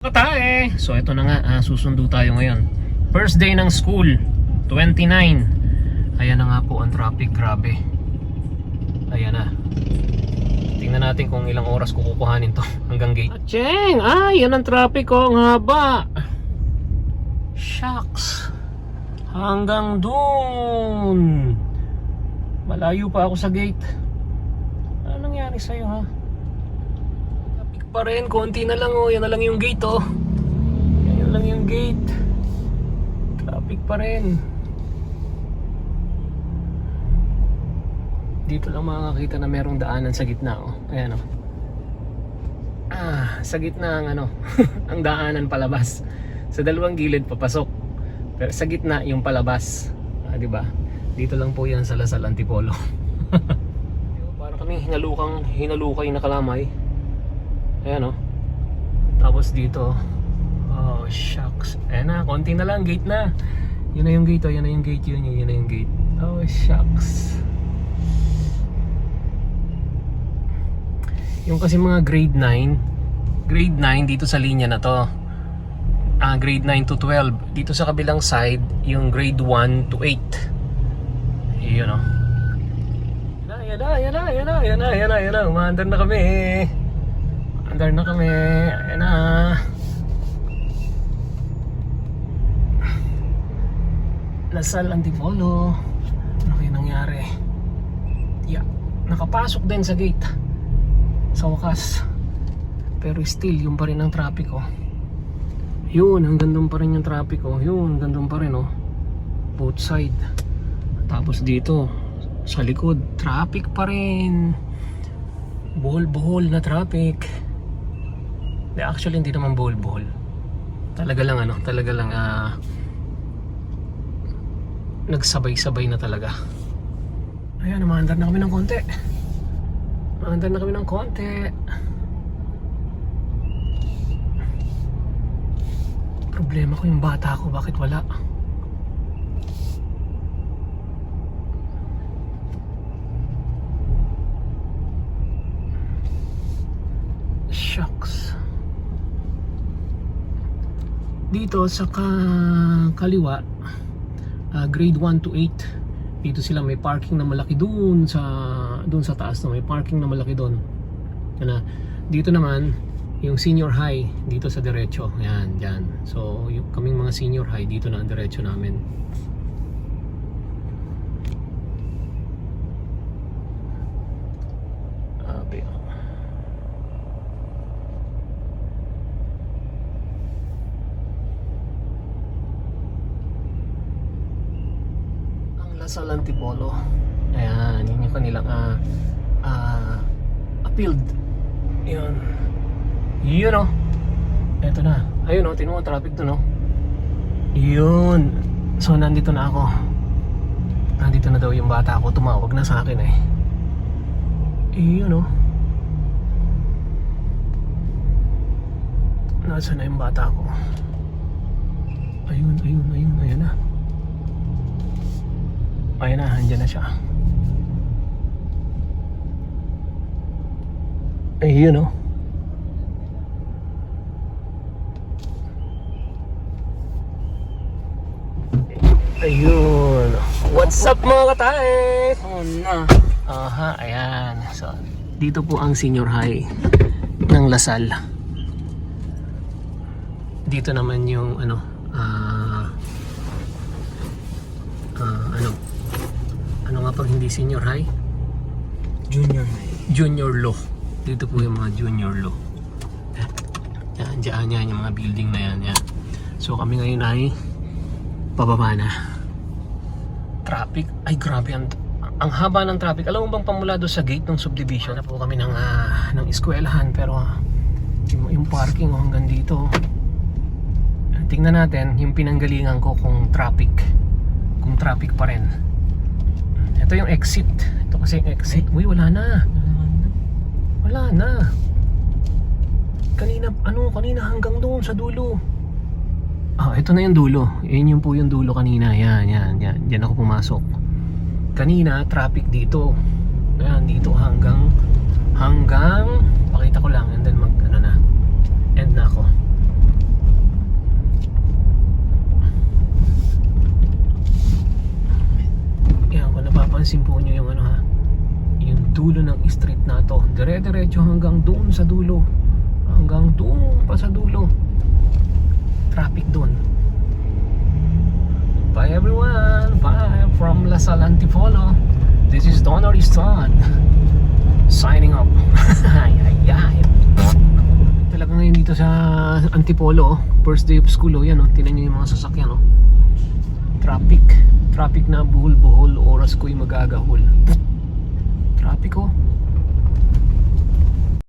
Katae! So ito na nga, susundo tayo ngayon. First day ng school, 29. Ayan na nga po ang traffic, grabe. Ayan na. Tingnan natin kung ilang oras kukuhanin to hanggang gate. Acheng! Yan ang traffic ko, ang haba. Shucks. Hanggang dun. Malayo pa ako sa gate. Ano nangyari sa'yo, ha? Pa rin, konti na lang yan na lang yung gate yan lang yung gate. Traffic pa rin. Dito lang makakita na merong daanan sa gitna ayan sa gitna ang ang daanan palabas. Sa dalawang gilid papasok, pero sa gitna yung palabas, di ba? Dito lang po yan sa Lasal Antipolo. Para kami hinalukay na kalamay. Ayan tapos dito, oh shucks, ayan na, konti na lang, gate na. Yun na yung gate, yun na yung gate, yun na yung gate. Oh shucks. Yung kasi mga grade 9 dito sa linya na to, grade 9 to 12. Dito sa kabilang side, yung grade 1 to 8. Yun Yan na, umaandar na kami. Andar na kami, ayan na. Lasal Antipolo. Ano kaya nangyari? Nakapasok din sa gate sa wakas, pero still yung pa rin ang traffic yun, hanggang doon pa rin yung traffic yun, hanggang doon pa rin both side. Tapos dito sa likod, traffic pa rin, buhol-buhol na traffic. Actually hindi naman buhol-buhol, talaga lang nagsabay-sabay na talaga. Ayan, umaandar na kami ng konti. Problema ko yung bata ko, bakit wala? Shucks. Dito sa kaliwa, grade 1 to 8, dito sila may parking na malaki doon sa taas may parking na malaki doon. Dito naman yung senior high dito sa diretso, yan dyan. So yung kaming mga senior high dito na ang diretso namin. Lasal Antipolo. Ayan, yun yung kanilang appealed. Yun. Eto na. Ayun tinuha traffic doon Yun. So nandito na ako. Nandito na daw yung bata ko. Tumawag na sa akin Yun Nasaan na yung bata ko? Ayun na. Ayan na, andyan na siya. Ayun Ayun. What's up mga katae? Ayan. So, dito po ang senior high ng Lasal. Dito naman yung ano nga pag hindi senior high? Junior low. Dito po yung mga junior low. Yan yung mga building na yan. So kami ngayon ay pababa na. Traffic, ay grabe ang haba ng traffic. Alam mo bang pamula doon sa gate ng subdivision na po kami ng eskwelahan, pero yung parking hanggang dito. Tingnan natin yung pinanggalingan ko kung traffic pa rin. Ito yung exit. Ito kasi yung exit. Uy, wala na. Kanina hanggang doon sa dulo. Ito na yung dulo. Yan yung po yung dulo kanina. Yan. Diyan ako pumasok. Kanina, traffic dito. Ayan, dito hanggang pakita ko lang and then end na ako. street na to. Dire-diretso hanggang doon sa dulo. Hanggang doon pa sa dulo. Traffic doon. Bye everyone. Bye from Lasal Antipolo. This is Don Ariston. Signing up. Ay, ay, ay. Talaga ngayon dito sa Antipolo, first day of school, yan, tinan nyo yung mga sasakyan, traffic na buhol-buhol, oras ko'y magagahol. Traffic,